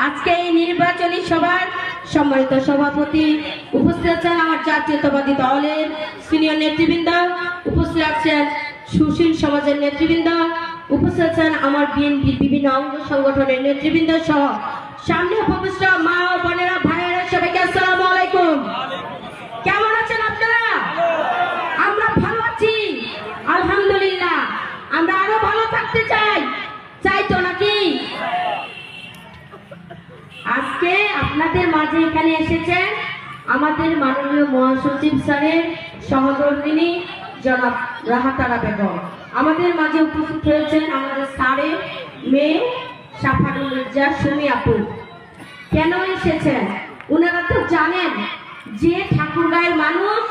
আজকে এই নির্বাচনী সভার সম্মানিত সভাপতি উপস্থিত আছেন আমার জাতীয়তাবাদী দলের সিনিয়র নেতৃবৃন্দ, উপস্থিত আছেন সুশীল সমাজের নেতৃবৃন্দ, উপস্থিত আছেন আমার বিএনপির বিভিন্ন অঙ্গ সংগঠনের নেতৃবৃন্দ সহ সামনে উপবিষ্ট মা ও বোনেরা, ভাইয়েরা, সবাইকে আসসালামু আলাইকুম। কেমন আছেন আপনারা? আমরা ভালো আছি আলহামদুলিল্লাহ। আমরা আরো ভালো থাকতে চাই তো নাকি? আজকে আপনাদের মাঝে এখানে এসেছেন আমাদের মাননীয় মহাসচিব স্যারের সহধর্মিণী জনাব রাহাতারা বেগম। আমাদের মাঝে উপস্থিত হয়েছেন আমাদের স্যারের মেয়ে সাফানুল মির্জা সুমি আপু। কেন এসেছেন? ওনারা তো জানেন যে ঠাকুরগাঁয়ের মানুষ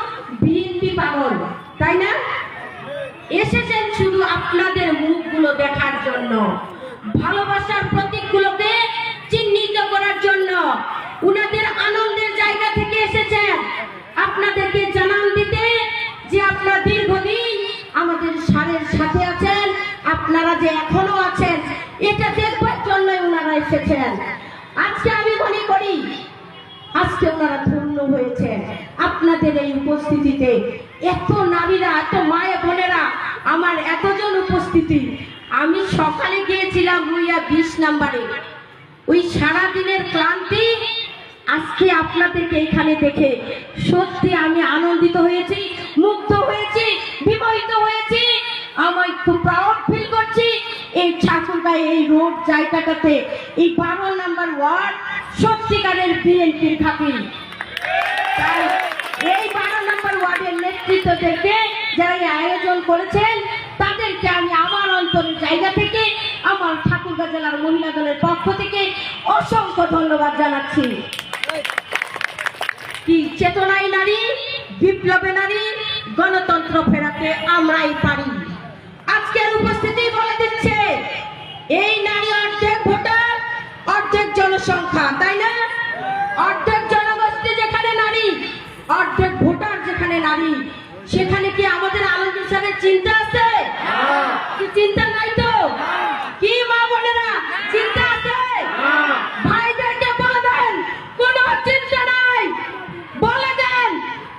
বিএনপি পাগল, তাই না? এসেছেন শুধু আপনাদের মুখগুলো দেখার জন্য, ভালোবাসার প্রতীকগুলোকে চিহ্নিত করার জন্য, উনাদের আনন্দের জায়গা থেকে এসেছেন আপনাদেরকে জানান দিতে যে আপনারা দীর্ঘদিন আমাদের স্যারের সাথে আছেন, আপনারা যে এখনো আছেন এটা দেখবার জন্য ওনারা এসেছেন। আজকে আমি মনে করি আজকে ওনারা ধন্য হয়েছেন আপনাদের এই উপস্থিতিতে। এত নারীরা, এত মায়ে বোনেরা, আমার এতজন উপস্থিতি। আমি সকালে গিয়েছিলাম রুইয়া 20 নম্বরে। ওই সারাদিনের ক্লান্তি আজকে আপনাদেরকে এখানে দেখে সত্যি আমি আনন্দিত হয়েছি, মুগ্ধ হয়েছি, বিমোহিত হয়েছি। আমি খুব প্রাউড ফিল করছি এই ঠাকুরগাঁয়ে এই রোড জায়গাটাতে, এই 12 নম্বর ওয়ার্ড সত্যিকারের বিএনপির খাতির। তাই এই 12 নম্বর ওয়ার্ডের নেতৃত্বদেরকে যারা এই আয়োজন করেছেন তাদেরকে আমি আমার অন্তরের জায়গা থেকে, আমার ঠাকুরগাঁ জেলার মহিলা দলের পক্ষ থেকে অসংখ্য ধন্যবাদ জানাচ্ছি। কি চেতনায় নারী, বিপ্লবে নারী, গণতন্ত্র ফেরাতে আমরাই পারি। আজকের উপস্থিতি বলে দিচ্ছে এই নারী অর্ধেক ভোটার, অর্ধেক জনসংখ্যা, তাই না? অর্ধেক জনগোষ্ঠী যেখানে নারী, অর্ধেক ভোটার যেখানে নারী, সেখানে কি আমাদের আলমগীর সাহেবের চিন্তা আছে? কি চিন্তা নাই তো? কি মা বোনেরা, চিন্তা আছে? ভাইদেরকে বলে দেন কোনো চিন্তা নাই, বলে দেন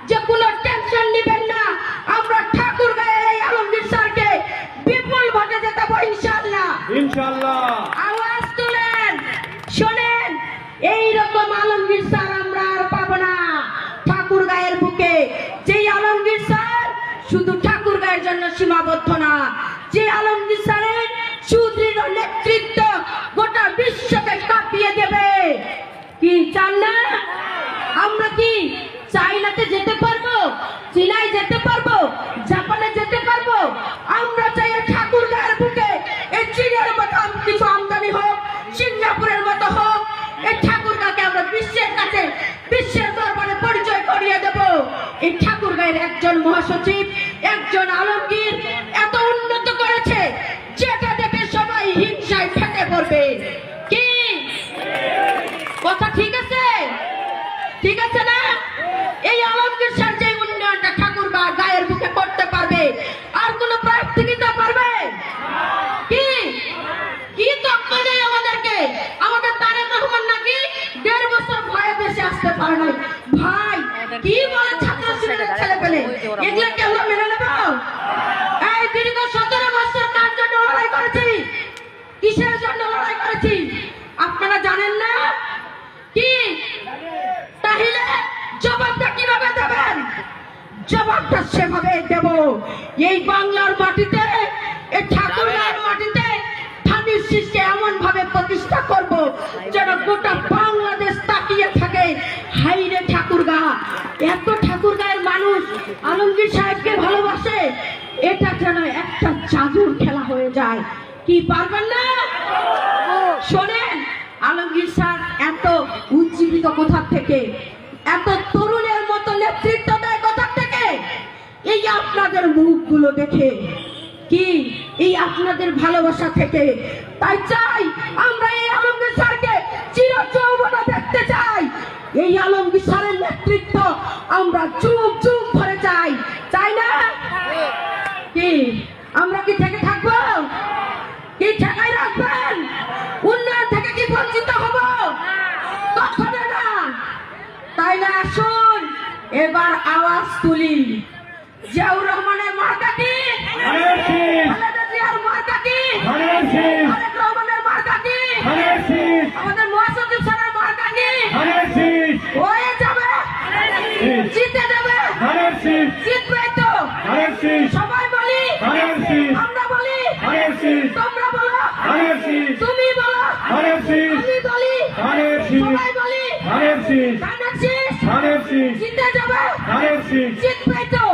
যে কোনো টেনশন নেবেন না, আমরা ঠাকুরগাঁয়ে এই আলমগীর স্যারকে বিপুল ভোটে জেতাবো ইনশাআল্লাহ। ইনশাআল্লাহ আওয়াজ তুলেন, শোনেন, এইরকম আলমগীর স্যার আমরা আর পাবো না ঠাকুরগাঁয়ের বুকে। যে আলমগীর স্যার শুধু ঠাকুরগাঁয়ের জন্য সীমাবদ্ধ না, যে আলমগীর স্যারের সুদৃঢ় নেতৃত্ব গোটা বিশ্বকে কাঁপিয়ে দেবে। কি চান না? আমরা কি চাইনাতে যেতে পারবো, চীনায় যেতে পারবো, জাপানে যেতে পারবো? আমরা চাই ঠাকুরগাঁয়ের বুকে এই চীনের মতো কিছু আমদানি হোক, সিঙ্গাপুরের মতো হোক। এই ঠাকুরগাঁকে আমরা বিশ্বের কাছে, বিশ্বের দরবারে পরিচয় করিয়ে দেব। এই ঠাকুরগাঁয়ের একজন মহাসচিব, একজন আলমগীর এত উন্নত করেছে যেটা দেখে সবাই হিংসায় ফেটে পড়বে। কি কথা ঠিক আছে? ঠিক আছে না? এই আলমগীর স্যার যে উন্নয়নটা ঠাকুরগাঁ গায়ের বুকে করতে পারবে, আর কোন প্রার্থী দিতে পারবে? কি কি তক্কা নেই আমাদেরকে? আমাদের তারেক রহমান নাকি 1.5 বছর ভয়ে দেশে আসতে পারে নাই। ভাই কি বলে ছাত্র শিবিরের ছেলে পেলে, এগুলো কি আমরা মেনে নেব? এই দীর্ঘ 17 বছর কার জন্য লড়াই করেছি, কিসের জন্য লড়াই করেছি আপনারা জানেন না? কি তাহলে জবাবটা কিভাবে দেবেন? জবাবটা সেভাবে দেব। এই বাংলার মাটিতে, এই ঠাকুরগাঁয়ের মাটিতে ধানের শীষকে এমন ভাবে প্রতিষ্ঠা করব যেন গোটা বাংলাদেশ তাকিয়ে থাকে, হাইরে ঠাকুরগাঁ, এত ঠাকুরগাঁয়ের মানুষ আলমগীর সাহেবকে ভালোবাসে, এটা যেন একটা জাদুর খেলা হয়ে যায়। কি পারবেন না? শোনেন, আলমগীর স্যার এত উজ্জীবিত কোথা থেকে, এত তরুণের মতো নেতৃত্ব দেয় কোথা থেকে? এই আপনাদের মুখগুলো দেখে, কি এই আপনাদের ভালোবাসা থেকে। তাই চাই আমরা এই আলমগীর স্যারকে চিরযৌবনা দেখতে চাই। এই আলমগীর স্যারের নেতৃত্ব আমরা যুগ যুগ ধরে চাই, চাই না? কি আমরা কি থেকে থাকবো? কি ঠেকাই রাখবেন? উন্নয়ন থেকে কি বঞ্চিত হব? তাইলে আসুন এবার আওয়াজ তুলি। জিয়াউর রহমানের মার্কা কি? খালেদা জিয়ার মার্কা কি? তারেক রহমানের মার্কা কি? আমাদের মহাসচিব স্যারের মার্কা কি? হয়ে যাবে, জিতে যাবে, জিতবে তো। সবাই বলি, আমরা বলি, তোমরা বলো, তুমি বলো, আমি বলি, সবাই বলি, ধানের শীষ জিতে যাবে, জিতবে তো।